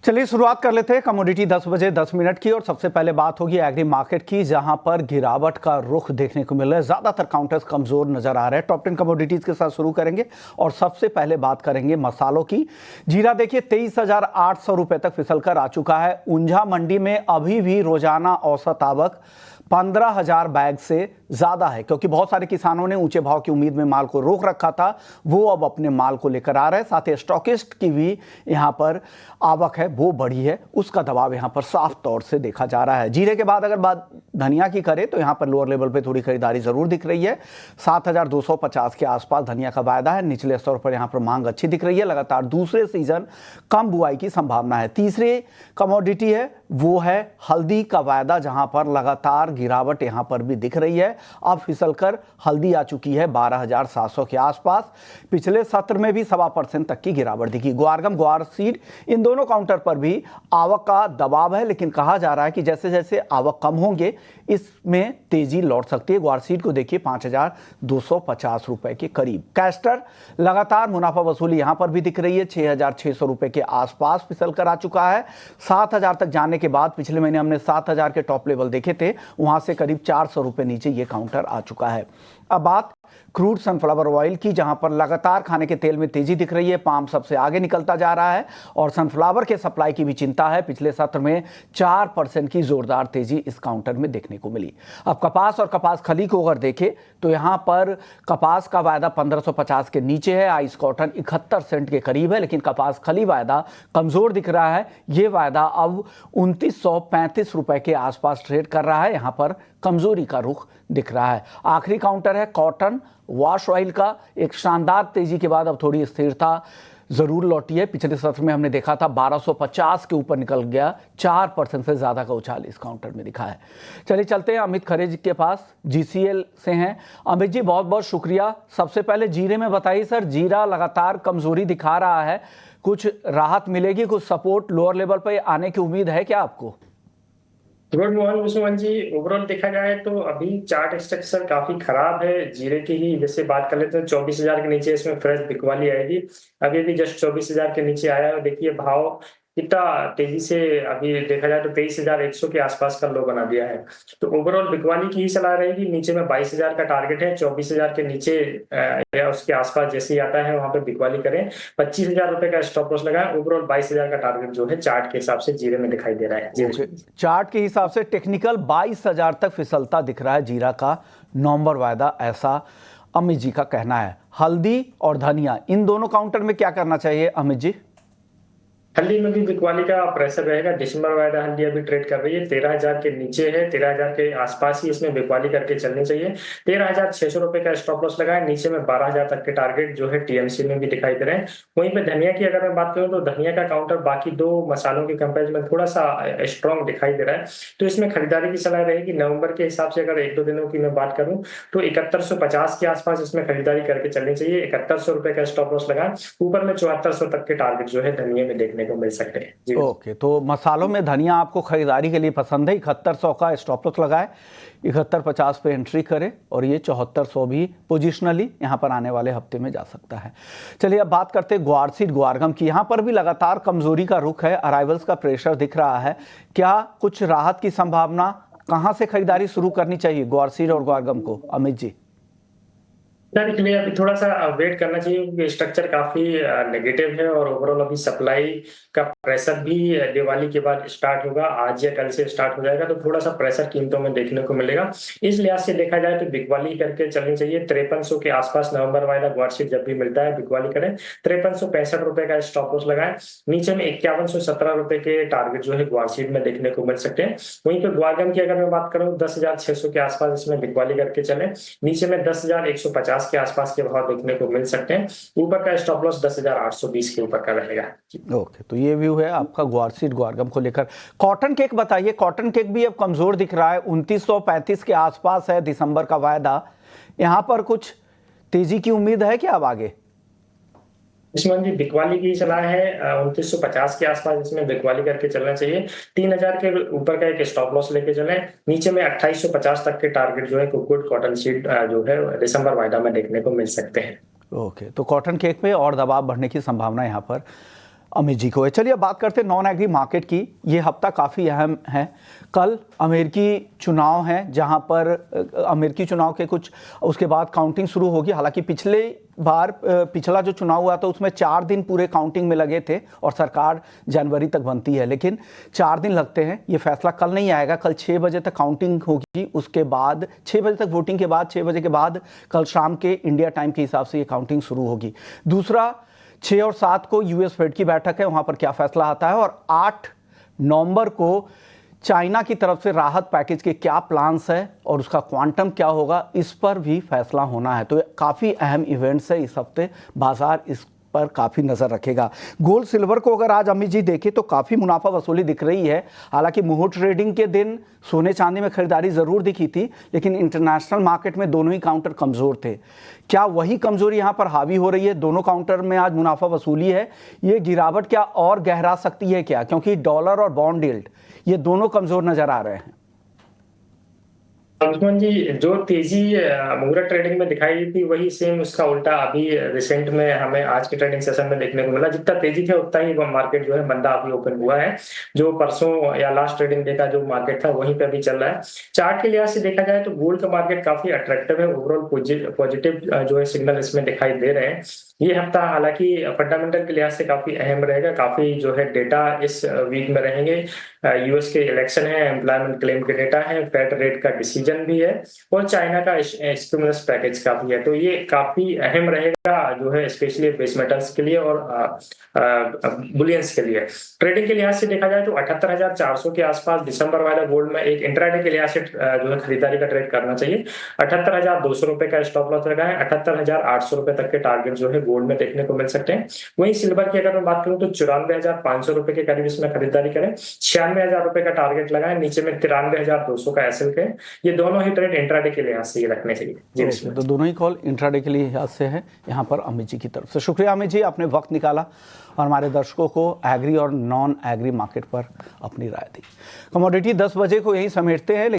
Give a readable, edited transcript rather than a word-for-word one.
चलिए शुरुआत कर लेते हैं कमोडिटी 10 बजे 10 मिनट की। और सबसे पहले बात होगी एग्री मार्केट की, जहां पर गिरावट का रुख देखने को मिल रहा है। ज्यादातर काउंटर्स कमजोर नजर आ रहे हैं। टॉप 10 कमोडिटीज के साथ शुरू करेंगे और सबसे पहले बात करेंगे मसालों की। जीरा देखिए 23,800 रुपए तक फिसल कर आ चुका है। ऊंझा मंडी में अभी भी रोजाना औसत आवक 15,000 बैग से ज्यादा है, क्योंकि बहुत सारे किसानों ने ऊंचे भाव की उम्मीद में माल को रोक रखा था, वो अब अपने माल को लेकर आ रहे हैं। साथ ही स्टॉकिस्ट की भी यहां पर आवक है वो बढ़ी है, उसका दबाव यहां पर साफ तौर से देखा जा रहा है। जीरे के बाद अगर बात धनिया की करें तो यहां पर लोअर लेवल पे थोड़ी खरीदारी जरूर दिख रही है। 7,250 के आसपास धनिया का वायदा है। निचले स्तर पर यहां पर मांग अच्छी दिख रही है। लगातार दूसरे सीजन कम बुआई की संभावना है। तीसरी कमोडिटी है वो है हल्दी का वायदा, जहां पर लगातार गिरावट यहां पर भी दिख रही है। अब फिसलकर हल्दी आ चुकी है 12,700 के आसपास। पिछले सत्र में भी 1.25% तक की गिरावट दिखी। ग्वारगम ग्वार सीड इन दोनों काउंटर पर भी आवक का दबाव है, लेकिन कहा जा रहा है कि जैसे जैसे आवक कम होंगे इसमें तेजी लौट सकती है। ग्वार सीड को देखिए 5,250 रुपए के करीब। कैस्टर लगातार मुनाफा वसूली यहां पर भी दिख रही है। 6,600 रुपए के आसपास फिसल कर आ चुका है। 7,000 तक जाने के बाद पिछले महीने हमने 7,000 के टॉप लेवल देखे थे, वहां से करीब 400 रुपए नीचे ये काउंटर आ चुका है। अब बात क्रूड सनफ्लावर ऑयल की, जहां पर लगातार खाने के तेल में तेजी दिख रही है। पाम सबसे आगे निकलता जा रहा है और सनफ्लावर के सप्लाई की भी चिंता है। पिछले सत्र में 4% की जोरदार तेजी इस काउंटर में देखने को मिली। अब कपास और कपास खली को अगर देखें तो यहां पर कपास का वायदा 1550 के नीचे है। आइस कॉटन 71 सेंट के करीब है, लेकिन कपास खली वायदा कमजोर दिख रहा है। यह वायदा अब 2935 रुपए के आसपास ट्रेड कर रहा है। यहां पर कमजोरी का रुख दिख रहा है। आखिरी काउंटर है कॉटन वॉश ऑयल का। एक शानदार तेजी के बाद अब थोड़ी स्थिरता जरूर लौटी है। पिछले सत्र में हमने देखा था 1250 के ऊपर निकल गया। 4% से ज्यादा का उछाल इस काउंटर में दिखा है। चलिए चलते हैं अमित खरे जी के पास, जीसीएल से हैं। अमित जी बहुत बहुत शुक्रिया। सबसे पहले जीरे में बताइए सर, जीरा लगातार कमजोरी दिखा रहा है, कुछ राहत मिलेगी, कुछ सपोर्ट लोअर लेवल पर आने की उम्मीद है क्या आपको? गुड मॉर्निंग उस्मान जी। ओवरऑल देखा जाए तो अभी चार्ट स्ट्रक्चर काफी खराब है जीरे की ही। जैसे बात कर लेते हैं 24,000 के नीचे इसमें फ्रेश बिकवाली आएगी। अभी भी जस्ट 24,000 के नीचे आया है। देखिए भाव कितना तेजी से अभी देखा जाए तो 23,100 के आसपास का लो बना दिया है। तो ओवरऑल बिकवाली की ही सलाह रहेगी। नीचे में 22,000 का टारगेट है। 24,000 के नीचे या उसके आसपास जैसे ही आता है वहां पे बिकवाली करें। 25,000 रुपए का स्टॉप लॉस लगाएं। ओवरऑल 22,000 का टारगेट जो है चार्ट के हिसाब से जीरे में दिखाई दे रहा है जी। चार्ट के हिसाब से टेक्निकल 22,000 तक फिसलता दिख रहा है जीरा का नवंबर वायदा, ऐसा अमित जी का कहना है। हल्दी और धनिया इन दोनों काउंटर में क्या करना चाहिए अमित जी? हल्दी में भी बिकवाली का प्रेशर रहेगा। दिसंबर वायदा हल्दी अभी ट्रेड कर रही है 13,000 के नीचे है। 13,000 के आसपास ही इसमें बिकवाली करके चलनी चाहिए। 13,600 रुपए का स्टॉप लॉस लगाए। नीचे में 12,000 तक के टारगेट जो है टीएमसी में भी दिखाई दे रहे हैं। वहीं पे धनिया की अगर मैं बात करूं तो धनिया का काउंटर बाकी दो मसालों के कंपेरिजन में थोड़ा सा स्ट्रॉन्ग दिखाई दे रहा है। तो इसमें खरीदारी की सलाह रहेगी। नवंबर के हिसाब से अगर 1-2 दिनों की मैं बात करूं तो 7150 के आसपास इसमें खरीदारी करके चलनी चाहिए। 7100 रुपए का स्टॉप लॉस लगाए। ऊपर में 7400 तक के टारगेट जो है धनिया में देखने को मिल सकते हैं जी। ओके, तो मसालों में धनिया आपको खरीदारी के लिए पसंद है। 7100 का स्टॉप लॉस लगाए, 7150 पे एंट्री करे और ये 7400 भी पोजिशनली यहां पर आने वाले हफ्ते में जा सकता है। चलिए अब बात करते हैं ग्वारसीड ग्वारगम की। यहां पर भी लगातार कमजोरी का रुख है, अराइवल्स का प्रेशर दिख रहा है। क्या कुछ राहत की संभावना? कहां से खरीदारी शुरू करनी चाहिए ग्वारसीड और ग्वारगम को अमित जी? के लिए अभी थोड़ा सा वेट करना चाहिए क्योंकि स्ट्रक्चर काफी नेगेटिव है और ओवरऑल अभी सप्लाई का प्रेशर भी दिवाली के बाद स्टार्ट होगा। आज या कल से स्टार्ट हो जाएगा तो थोड़ा सा प्रेशर कीमतों में देखने को मिलेगा। इस लिहाज से देखा जाए तो बिकवाली करके चलनी चाहिए। 5300 के आसपास नवंबर वायदा ग्वारसीड जब भी मिलता है बिकवाली करें। 5365 रुपए का स्टॉप लॉस लगाए। नीचे में 5117 रुपए के टारगेट जो है ग्वारसीड में देखने को मिल सकते हैं। वहीं पर ग्वारगम की अगर मैं बात करूँ 10,600 के आसपास इसमें बिकवाली करके चले। नीचे में 10,150 के आसपास के भाव देखने को मिल सकते हैं। ऊपर का स्टॉप लॉस 10,820 के ऊपर का रहेगा। ओके, तो ये व्यू है आपका ग्वारसीड ग्वारगम को लेकर। कॉटन केक बताइए, कॉटन केक भी अब कमजोर दिख रहा है। 2935 के आसपास है दिसंबर का वायदा। यहां पर कुछ तेजी की उम्मीद है क्या अब आगे? उस्मान जी बिकवाली की सलाह है 2950 के आसपास इसमें बिकवाली करके चलना चाहिए। 3,000 के ऊपर का एक स्टॉप लॉस लेके चलें। नीचे में 2850 तक के टारगेट जो है कुकुड कॉटन सीड जो है दिसंबर वायदा में देखने को मिल सकते हैं। ओके, तो कॉटन केक पे और दबाव बढ़ने की संभावना यहाँ पर अमित जी को है। चलिए अब बात करते हैं नॉन एग्री मार्केट की। ये हफ्ता काफ़ी अहम है। कल अमेरिकी चुनाव हैं, जहां पर अमेरिकी चुनाव के कुछ उसके बाद काउंटिंग शुरू होगी। हालांकि पिछला जो चुनाव हुआ था उसमें 4 दिन पूरे काउंटिंग में लगे थे और सरकार जनवरी तक बनती है, लेकिन 4 दिन लगते हैं। ये फैसला कल नहीं आएगा, कल 6 बजे तक काउंटिंग होगी। उसके बाद 6 बजे तक वोटिंग के बाद 6 बजे के बाद कल शाम के इंडिया टाइम के हिसाब से ये काउंटिंग शुरू होगी। दूसरा, 6 और 7 को यूएस फेड की बैठक है, वहां पर क्या फैसला आता है। और 8 नवंबर को चाइना की तरफ से राहत पैकेज के क्या प्लान्स है और उसका क्वांटम क्या होगा, इस पर भी फैसला होना है। तो काफ़ी अहम इवेंट्स है इस हफ्ते। बाजार इस पर काफ़ी नज़र रखेगा। गोल्ड सिल्वर को अगर आज अमित जी देखें तो काफ़ी मुनाफा वसूली दिख रही है। हालांकि मुहूर्त ट्रेडिंग के दिन सोने चांदी में खरीदारी ज़रूर दिखी थी, लेकिन इंटरनेशनल मार्केट में दोनों ही काउंटर कमज़ोर थे। क्या वही कमज़ोरी यहाँ पर हावी हो रही है? दोनों काउंटर में आज मुनाफा वसूली है। ये गिरावट क्या और गहरा सकती है क्या? क्योंकि डॉलर और बॉन्ड यील्ड ये दोनों कमज़ोर नज़र आ रहे हैं। अंशुमन जी, जो तेजी मुहूर्त ट्रेडिंग में दिखाई दी थी वही सेम उसका उल्टा अभी रिसेंट में हमें आज के ट्रेडिंग सेशन में देखने को मिला। जितना तेजी थे उतना ही मार्केट जो है मंदा अभी ओपन हुआ है। जो परसों या लास्ट ट्रेडिंग डे का जो मार्केट था वहीं पे अभी चल रहा है। चार्ट के लिहाज से देखा जाए तो गोल्ड का मार्केट काफी अट्रैक्टिव है। ओवरऑल पॉजिटिव जो है सिग्नल इसमें दिखाई दे रहे हैं। ये हफ्ता हालांकि फंडामेंटल के लिहाज से काफी अहम रहेगा। काफी जो है डेटा इस वीक में रहेंगे। यूएस के इलेक्शन है, एम्प्लॉयमेंट क्लेम के डेटा है, फेड रेट का डिसीजन भी है और चाइना का स्टिमुलस पैकेज का भी है। तो ये काफी अहम रहेगा जो है, स्पेशली बेस मेटल्स के लिए और बुलियंस के लिए। ट्रेडिंग के लिहाज से देखा जाए तो 78,400 के आसपास दिसंबर वाला गोल्ड में एक इंट्राडे के लिहाज से जो है खरीदारी का ट्रेड करना चाहिए। 78,200 रुपए का स्टॉप लॉस लगा है। 78,800 रुपए तक के टारगेट जो है गोल्ड में देखने को मिल सकते हैं। वहीं सिल्वर की अगर मैं बात करूं तो 94,500 रुपए के करीब इसमें खरीदारी करें। 96,000 रुपए का टारगेट लगाएं। नीचे में 93,200 का एसएल के। ये दोनों ही ट्रेड इंट्राडे के लिहाज से रखने चाहिए जी। तो दोनों ही कॉल इंट्राडे के लिहाज से है यहाँ पर अमित जी की तरफ से। शुक्रिया अमित जी, आपने वक्त निकाला और हमारे दर्शकों को एग्री और नॉन एग्री मार्केट पर अपनी राय दी। कमोडिटी 10 बजे को यही समेटते हैं।